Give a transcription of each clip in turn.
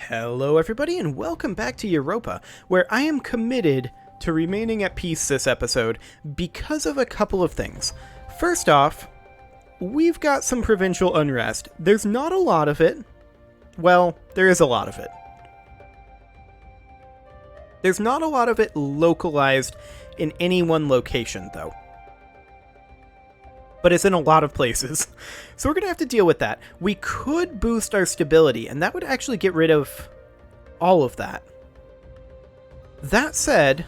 Hello everybody and welcome back to Europa, where I am committed to remaining at peace this episode because of a couple of things. First off, we've got some provincial unrest. There's not a lot of it. Well, there is a lot of it. There's not a lot of it localized in any one location, though. But it's in a lot of places. So we're going to have to deal with that. We could boost our stability, and that would actually get rid of all of that. That said,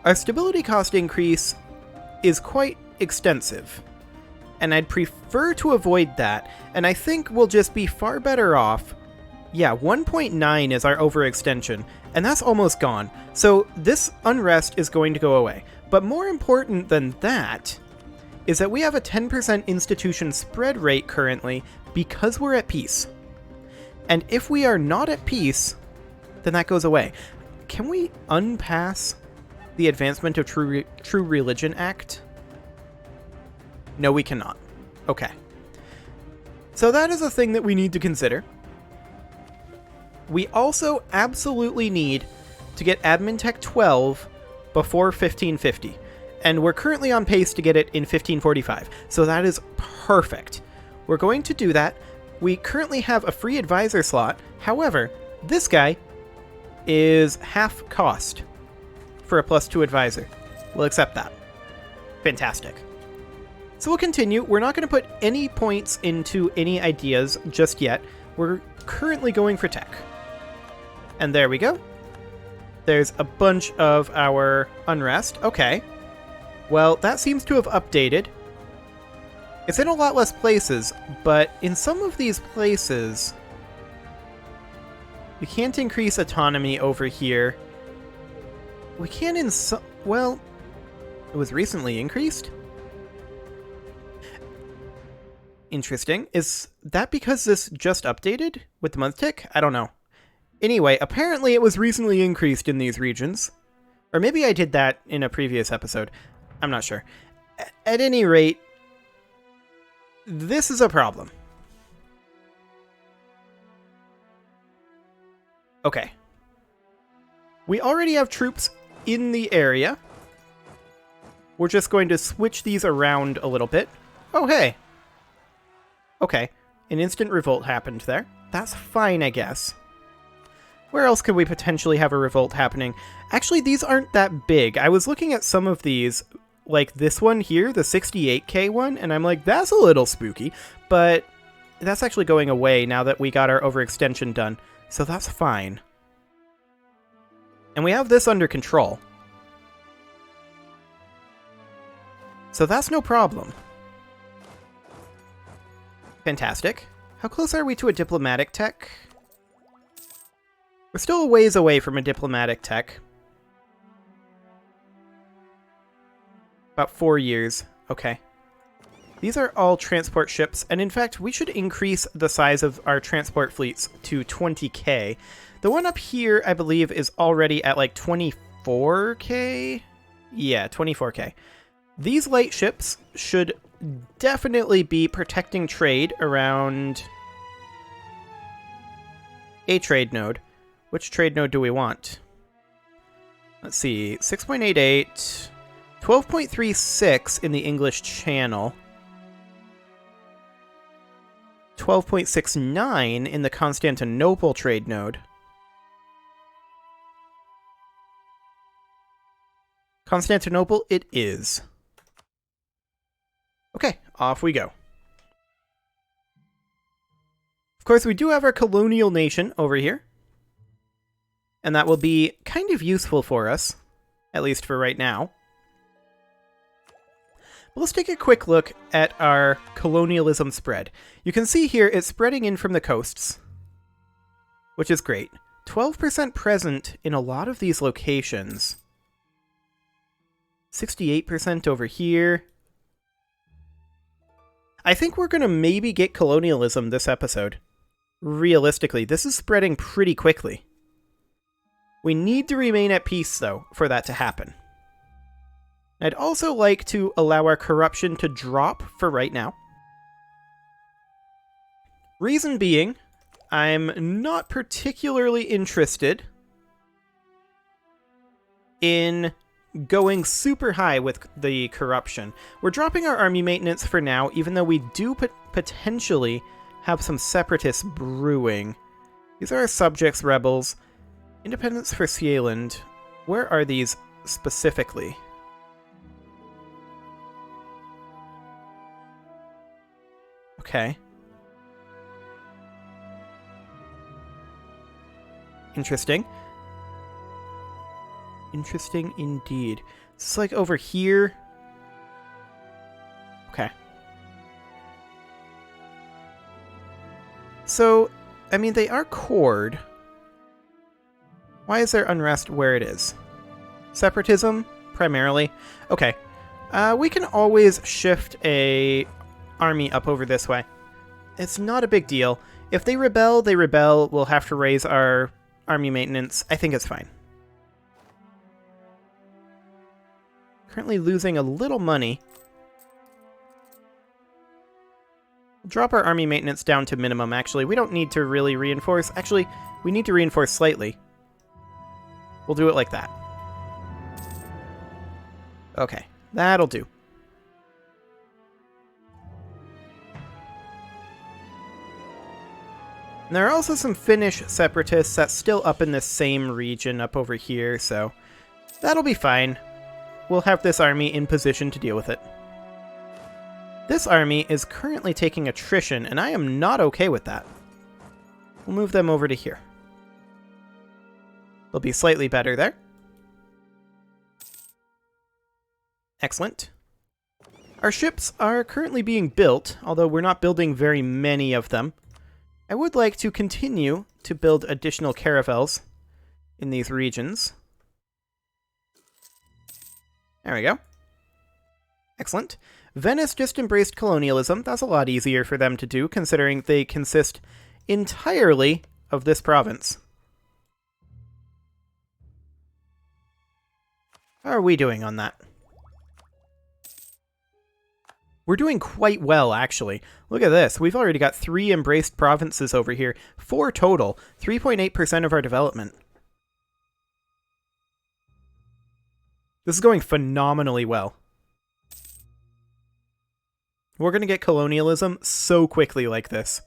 our stability cost increase is quite extensive, and I'd prefer to avoid that, and I think we'll just be far better off. Yeah, 1.9 is our overextension, and that's almost gone. So this unrest is going to go away. But more important than that is that we have a 10% institution spread rate currently because we're at peace. And if we are not at peace, then that goes away. Can we unpass the Advancement of True Religion Act? No, we cannot. Okay. So that is a thing that we need to consider. We also absolutely need to get Admin Tech 12 before 1550. And we're currently on pace to get it in 1545, so that is perfect. We're going to do that. We currently have a free advisor slot. However, this guy is half cost for a +2 advisor. We'll accept that. Fantastic. So we'll continue. We're not going to put any points into any ideas just yet. We're currently going for tech. And there we go. There's a bunch of our unrest. Okay. Well, that seems to have updated. It's in a lot less places, but in some of these places, we can't increase autonomy over here. We can in some... Well, it was recently increased? Interesting. Is that because this just updated with the month tick? I don't know. Anyway, apparently it was recently increased in these regions. Or maybe I did that in a previous episode. I'm not sure. At any rate, this is a problem. Okay. We already have troops in the area. We're just going to switch these around a little bit. Oh, hey. Okay. An instant revolt happened there. That's fine, I guess. Where else could we potentially have a revolt happening? Actually, these aren't that big. I was looking at some of these, like this one here, the 68k one, and I'm like, that's a little spooky, but that's actually going away now that we got our overextension done, so that's fine. And we have this under control. So that's no problem. Fantastic. How close are we to a diplomatic tech? We're still a ways away from a diplomatic tech. About 4 years. Okay. These are all transport ships, and in fact, we should increase the size of our transport fleets to 20k. The one up here, I believe, is already at like 24k? Yeah, 24k. These light ships should definitely be protecting trade around a trade node. Which trade node do we want? Let's see, 6.88... 12.36 in the English Channel. 12.69 in the Constantinople trade node. Constantinople it is. Okay, off we go. Of course, we do have our colonial nation over here. And that will be kind of useful for us, at least for right now. But let's take a quick look at our colonialism spread. You can see here it's spreading in from the coasts, which is great. 12% present in a lot of these locations. 68% over here. I think we're going to maybe get colonialism this episode. Realistically, this is spreading pretty quickly. We need to remain at peace, though, for that to happen. I'd also like to allow our corruption to drop for right now. Reason being, I'm not particularly interested in going super high with the corruption. We're dropping our army maintenance for now, even though we do potentially have some separatists brewing. These are our subjects rebels. Independence for Sealand. Where are these specifically? Okay. Interesting. Interesting indeed. It's like over here. Okay. So, I mean, they are cored. Why is there unrest where it is? Separatism, primarily. Okay. We can always shift a army up over this way. It's not a big deal. If they rebel, they rebel. We'll have to raise our army maintenance. I think it's fine. Currently losing a little money. Drop our army maintenance down to minimum, actually. We don't need to really reinforce. Actually, we need to reinforce slightly. We'll do it like that. Okay, that'll do. And there are also some Finnish separatists that's still up in this same region up over here, so that'll be fine. We'll have this army in position to deal with it. This army is currently taking attrition, and I am not okay with that. We'll move them over to here. They'll be slightly better there. Excellent. Our ships are currently being built, although we're not building very many of them. I would like to continue to build additional caravels in these regions. There we go. Excellent. Venice just embraced colonialism. That's a lot easier for them to do, considering they consist entirely of this province. How are we doing on that? We're doing quite well, actually. Look at this. We've already got 3 embraced provinces over here. 4 total. 3.8% of our development. This is going phenomenally well. We're going to get colonialism so quickly like this.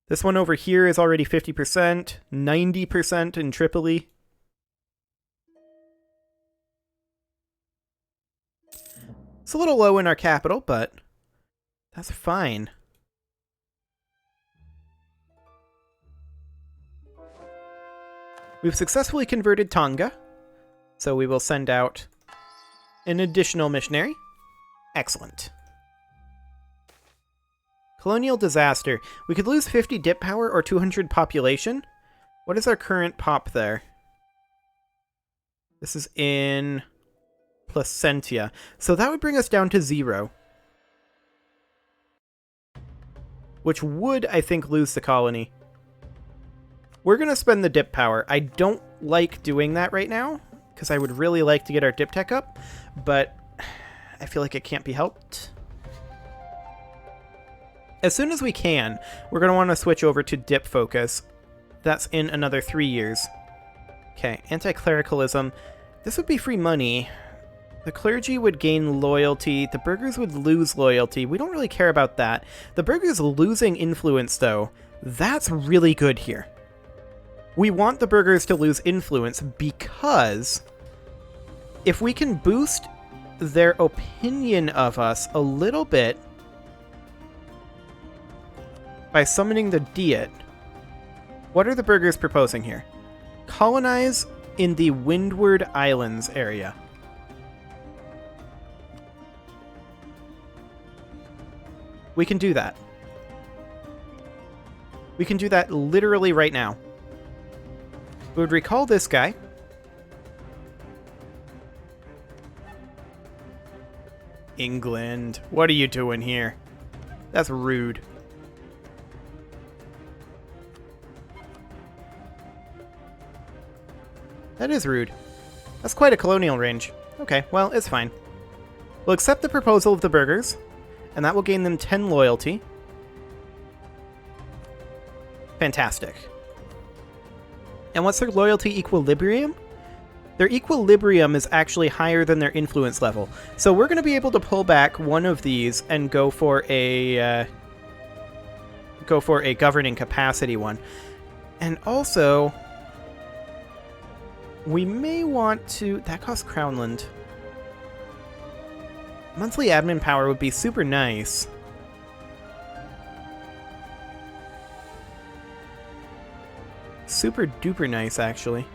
This one over here is already 50%, 90% in Tripoli. It's a little low in our capital, but that's fine. We've successfully converted Tonga, so we will send out an additional missionary. Excellent. Colonial disaster. We could lose 50 dip power or 200 population. What is our current pop there? This is in Placentia. So that would bring us down to 0. Which would, I think, lose the colony. We're going to spend the dip power. I don't like doing that right now, because I would really like to get our dip tech up, but I feel like it can't be helped. As soon as we can, we're going to want to switch over to dip focus. That's in another 3 years. Okay, anti-clericalism. This would be free money. The clergy would gain loyalty. The burghers would lose loyalty. We don't really care about that. The burghers losing influence, though, that's really good here. We want the burghers to lose influence because if we can boost their opinion of us a little bit by summoning the Diet. What are the burghers proposing here? Colonize in the Windward Islands area. We can do that. We can do that literally right now. We would recall this guy. England, what are you doing here? That's rude. That is rude. That's quite a colonial range. Okay, well, it's fine. We'll accept the proposal of the burghers, and that will gain them 10 loyalty. Fantastic. And what's their loyalty equilibrium? Their equilibrium is actually higher than their influence level. So we're going to be able to pull back one of these and go for a governing capacity one. And also, we may want to... That costs Crownland. Monthly admin power would be super nice. Super duper nice, actually.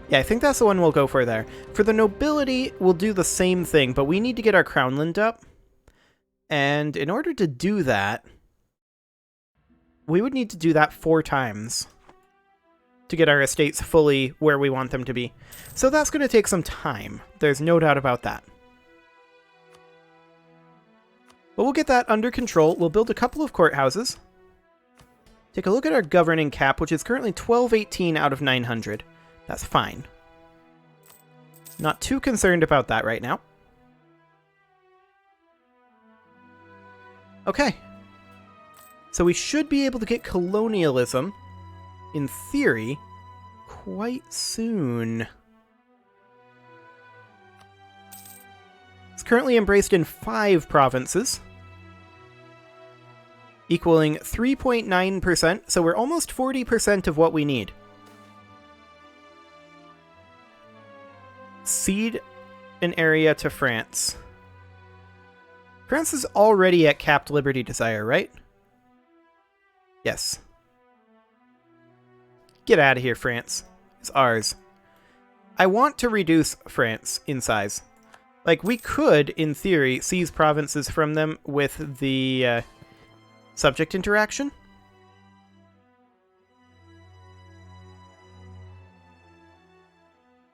Yeah, I think that's the one we'll go for there. For the nobility, we'll do the same thing, but we need to get our Crownland up. And in order to do that, we would need to do that 4 times to get our estates fully where we want them to be. So that's going to take some time. There's no doubt about that. But we'll get that under control. We'll build a couple of courthouses. Take a look at our governing cap, which is currently 1218 out of 900. That's fine. Not too concerned about that right now. Okay. So we should be able to get colonialism, in theory, quite soon. It's currently embraced in 5 provinces, equaling 3.9%, so we're almost 40% of what we need. Cede an area to France. France is already at capped liberty desire, right? Yes. Get out of here, France. It's ours. I want to reduce France in size. Like, we could, in theory, seize provinces from them with the subject interaction.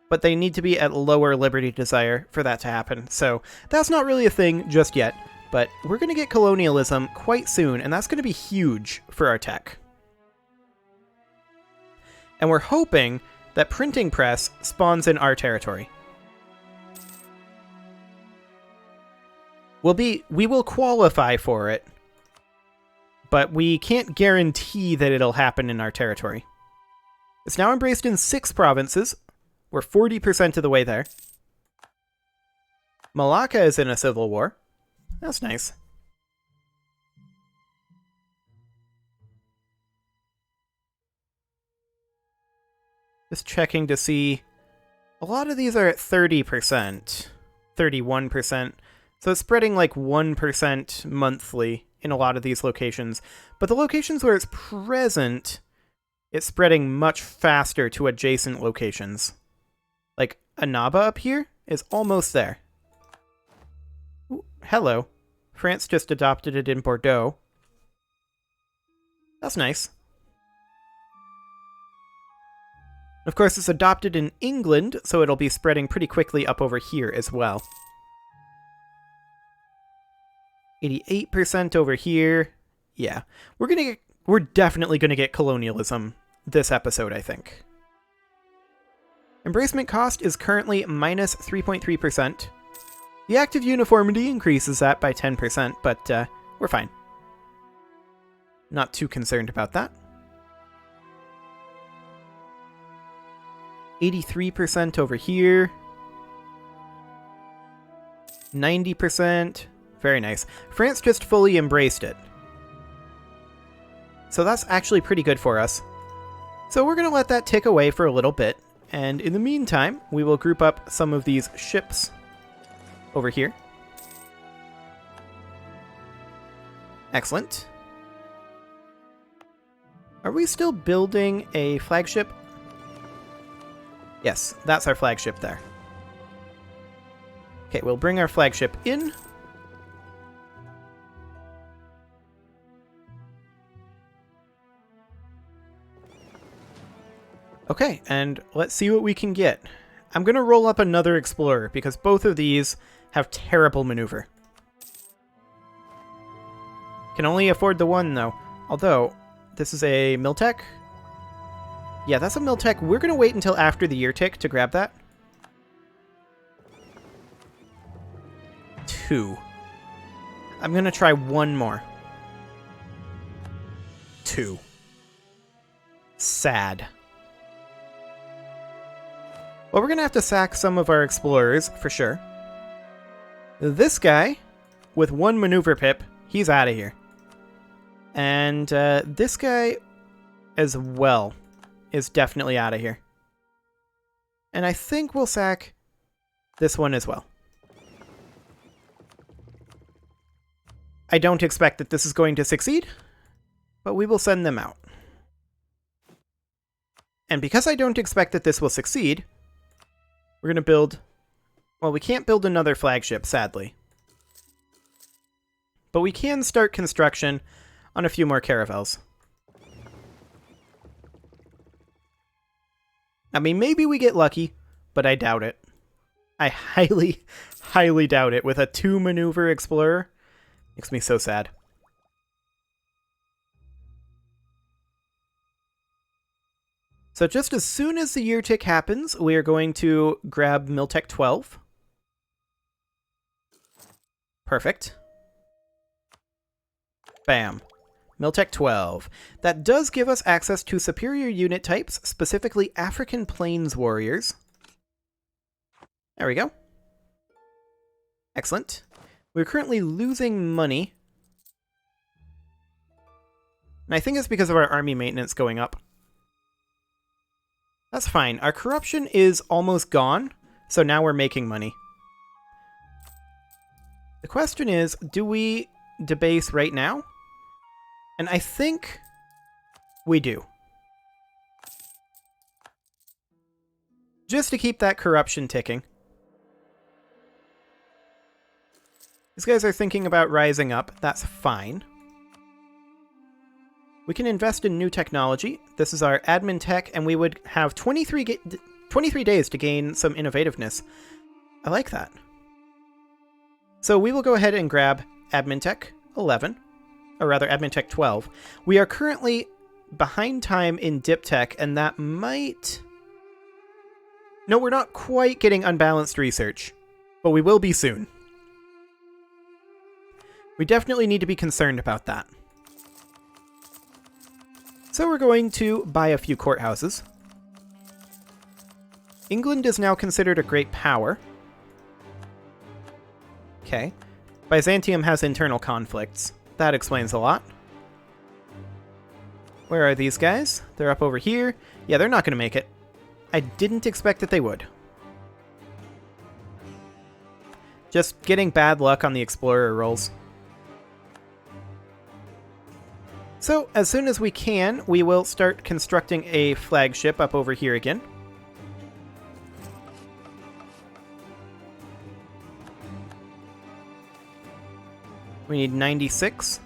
But they need to be at lower liberty desire for that to happen. So that's not really a thing just yet. But we're going to get colonialism quite soon, and that's going to be huge for our tech. And we're hoping that printing press spawns in our territory. We will qualify for it, but we can't guarantee that it'll happen in our territory. It's now embraced in 6 provinces. We're 40% of the way there. Malacca is in a civil war. That's nice. Just checking to see. A lot of these are at 30%, 31%. So it's spreading like 1% monthly in a lot of these locations. But the locations where it's present, it's spreading much faster to adjacent locations. Like Annaba up here is almost there. Ooh, hello. France just adopted it in Bordeaux. That's nice. Of course, it's adopted in England, so it'll be spreading pretty quickly up over here as well. 88% over here. Yeah, we're definitely gonna get colonialism this episode, I think. Embracement cost is currently minus 3.3%. The active uniformity increases that by 10%, but we're fine. Not too concerned about that. 83% over here. 90%. Very nice. France just fully embraced it. So that's actually pretty good for us. So we're going to let that tick away for a little bit. And in the meantime, we will group up some of these ships over here. Excellent. Are we still building a flagship? Yes, that's our flagship there. Okay, we'll bring our flagship in. Okay, and let's see what we can get. I'm going to roll up another Explorer, because both of these have terrible maneuver. Can only afford the one, though. Although, this is a Miltech? Yeah, that's a Miltech. We're going to wait until after the year tick to grab that. 2. I'm going to try one more. 2. Sad. Well, we're going to have to sack some of our explorers, for sure. This guy, with 1 maneuver pip, he's out of here. And this guy as well is definitely out of here. And I think we'll sack this one as well. I don't expect that this is going to succeed, but we will send them out. And because I don't expect that this will succeed, we're going to build... Well, we can't build another flagship, sadly. But we can start construction on a few more caravels. I mean, maybe we get lucky, but I doubt it. I highly, highly doubt it. With a 2-maneuver explorer, makes me so sad. So just as soon as the year tick happens, we are going to grab Miltech 12. Perfect. Bam. Miltech 12. That does give us access to superior unit types, specifically African Plains Warriors. There we go. Excellent. We're currently losing money. And I think it's because of our army maintenance going up. That's fine. Our corruption is almost gone, so now we're making money. The question is, do we debase right now? And I think we do. Just to keep that corruption ticking. These guys are thinking about rising up. That's fine. We can invest in new technology. This is our admin tech, and we would have 23 days to gain some innovativeness. I like that. So we will go ahead and grab admin tech 11, or rather admin tech 12. We are currently behind time in dip tech, and that might... No, we're not quite getting unbalanced research, but we will be soon. We definitely need to be concerned about that. So we're going to buy a few courthouses. England is now considered a great power. Okay. Byzantium has internal conflicts. That explains a lot. Where are these guys? They're up over here. Yeah, they're not going to make it. I didn't expect that they would. Just getting bad luck on the explorer rolls. So, as soon as we can, we will start constructing a flagship up over here again. We need 96.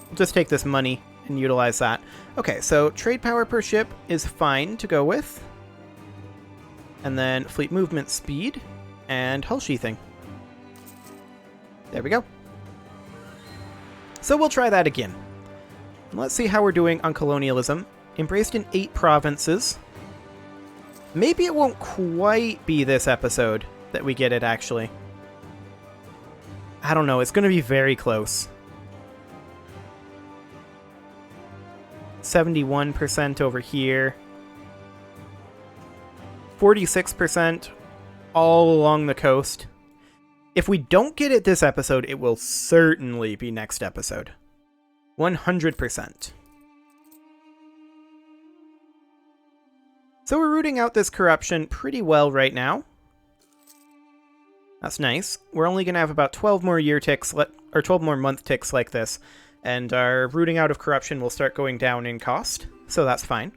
We'll just take this money and utilize that. Okay, so trade power per ship is fine to go with. And then fleet movement speed and hull sheathing. There we go. So we'll try that again. Let's see how we're doing on colonialism. Embraced in 8 provinces. Maybe it won't quite be this episode that we get it, actually. I don't know, it's going to be very close. 71% over here. 46% all along the coast. If we don't get it this episode, it will certainly be next episode. 100%. So we're rooting out this corruption pretty well right now. That's nice. We're only going to have about 12 more year ticks, or 12 more month ticks like this, and our rooting out of corruption will start going down in cost, so that's fine.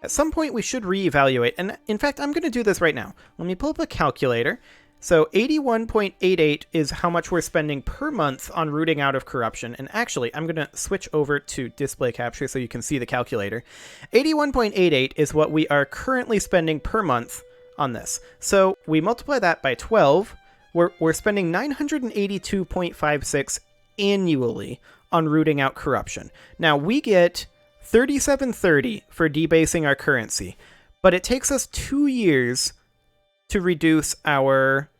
At some point we should reevaluate, and in fact I'm going to do this right now. Let me pull up a calculator. So 81.88 is how much we're spending per month on rooting out of corruption. And actually, I'm going to switch over to display capture so you can see the calculator. 81.88 is what we are currently spending per month on this. So we multiply that by 12. We're spending 982.56 annually on rooting out corruption. Now, we get 3730 for debasing our currency, but it takes us 2 years to reduce our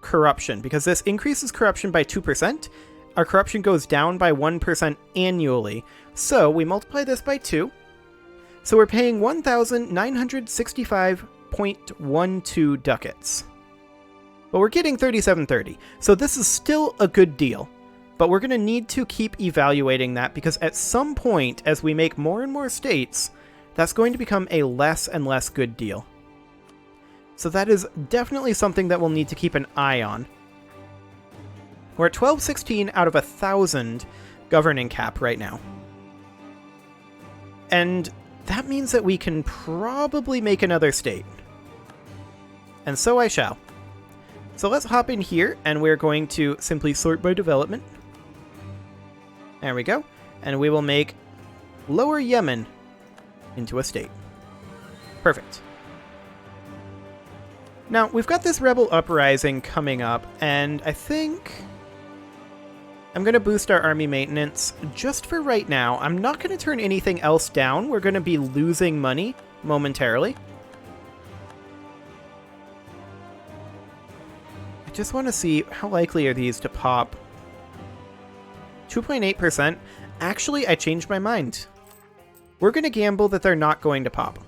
corruption, because this increases corruption by 2%. Our corruption goes down by 1% annually. So we multiply this by 2. So we're paying 1,965.12 ducats. But we're getting 3730. So this is still a good deal. But we're going to need to keep evaluating that, because at some point, as we make more and more states, that's going to become a less and less good deal. So that is definitely something that we'll need to keep an eye on. We're at 1216 out of 1,000 governing cap right now. And that means that we can probably make another state. And so I shall. So let's hop in here, and we're going to simply sort by development. There we go. And we will make Lower Yemen into a state. Perfect. Now, we've got this rebel uprising coming up, and I think I'm going to boost our army maintenance just for right now. I'm not going to turn anything else down. We're going to be losing money momentarily. I just want to see how likely are these to pop. 2.8%. Actually, I changed my mind. We're going to gamble that they're not going to pop.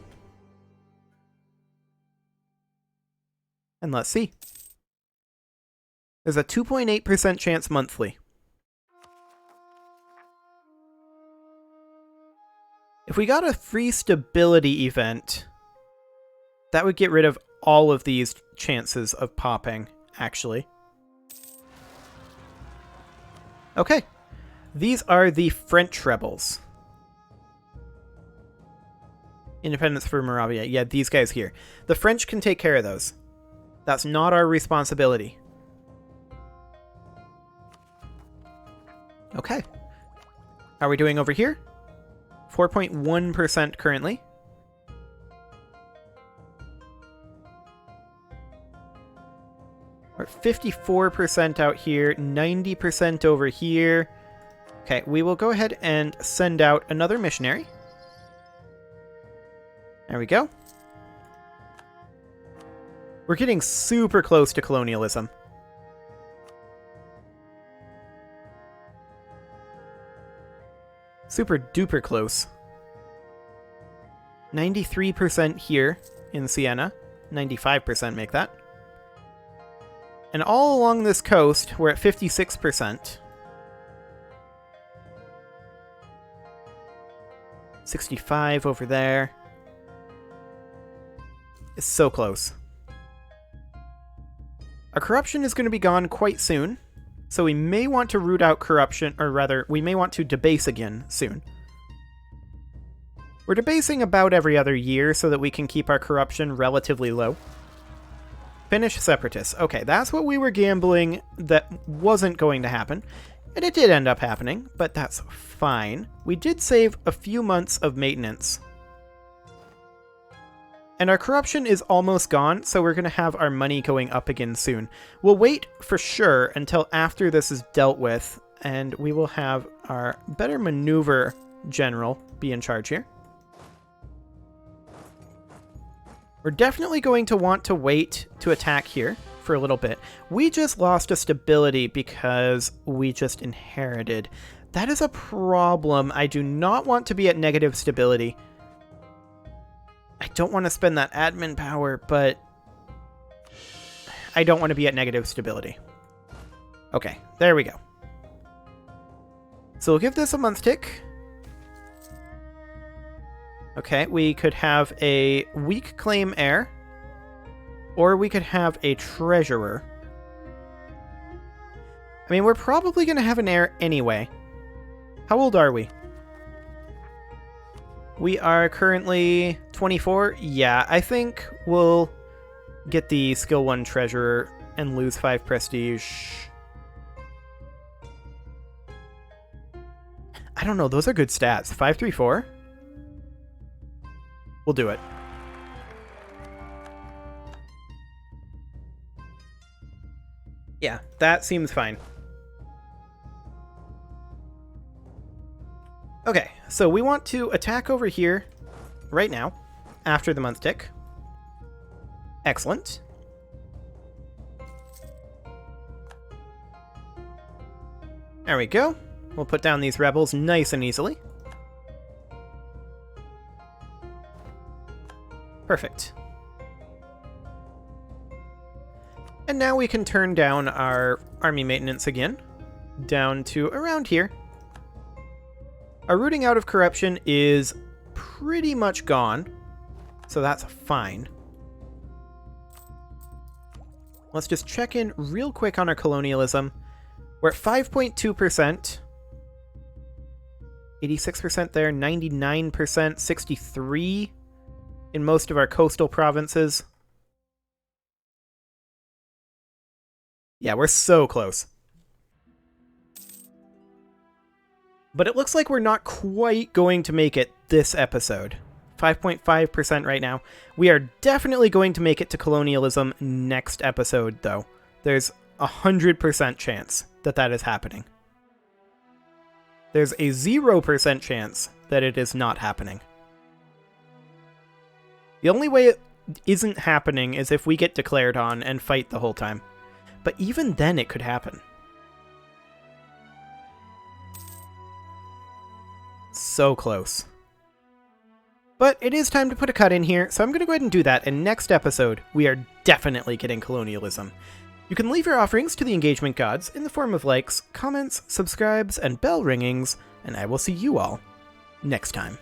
And let's see. There's a 2.8% chance monthly. If we got a free stability event, that would get rid of all of these chances of popping, actually. Okay. These are the French rebels. Independence for Moravia. Yeah, these guys here. The French can take care of those. That's not our responsibility. Okay. How are we doing over here? 4.1% currently. We're at 54% out here, 90% over here. Okay, we will go ahead and send out another missionary. There we go. We're getting super close to colonialism. Super duper close. 93% here in Siena. 95% make that. And all along this coast, we're at 56%. 65 over there. It's so close. Our corruption is going to be gone quite soon, so we may want to root out corruption, or rather, we may want to debase again soon. We're debasing about every other year so that we can keep our corruption relatively low. Finish separatists. Okay, that's what we were gambling that wasn't going to happen. And it did end up happening, but that's fine. We did save a few months of maintenance. And our corruption is almost gone, so we're going to have our money going up again soon. We'll wait for sure until after this is dealt with, and we will have our better maneuver general be in charge here. We're definitely going to want to wait to attack here for a little bit. We just lost a stability because we just inherited. That is a problem. I do not want to be at negative stability. I don't want to spend that admin power, but I don't want to be at negative stability. Okay, there we go. So we'll give this a month tick. Okay, we could have a weak claim heir, or we could have a treasurer. I mean, we're probably going to have an heir anyway. How old are we? We are currently 24. Yeah, I think we'll get the skill 1 treasurer and lose 5 prestige. I don't know, those are good stats. 534? We'll do it. Yeah, that seems fine. Okay, so we want to attack over here right now, after the month tick. Excellent. There we go. We'll put down these rebels nice and easily. Perfect. And now we can turn down our army maintenance again, down to around here. Our rooting out of corruption is pretty much gone, so that's fine. Let's just check in real quick on our colonialism. We're at 5.2%. 86% there, 99%, 63% in most of our coastal provinces. Yeah, we're so close. But it looks like we're not quite going to make it this episode. 5.5% right now. We are definitely going to make it to colonialism next episode, though. There's 100% chance that that is happening. There's a 0% chance that it is not happening. The only way it isn't happening is if we get declared on and fight the whole time. But even then it could happen. So close. But it is time to put a cut in here, so I'm going to go ahead and do that, and next episode, we are definitely getting colonialism. You can leave your offerings to the engagement gods in the form of likes, comments, subscribes, and bell ringings, and I will see you all next time.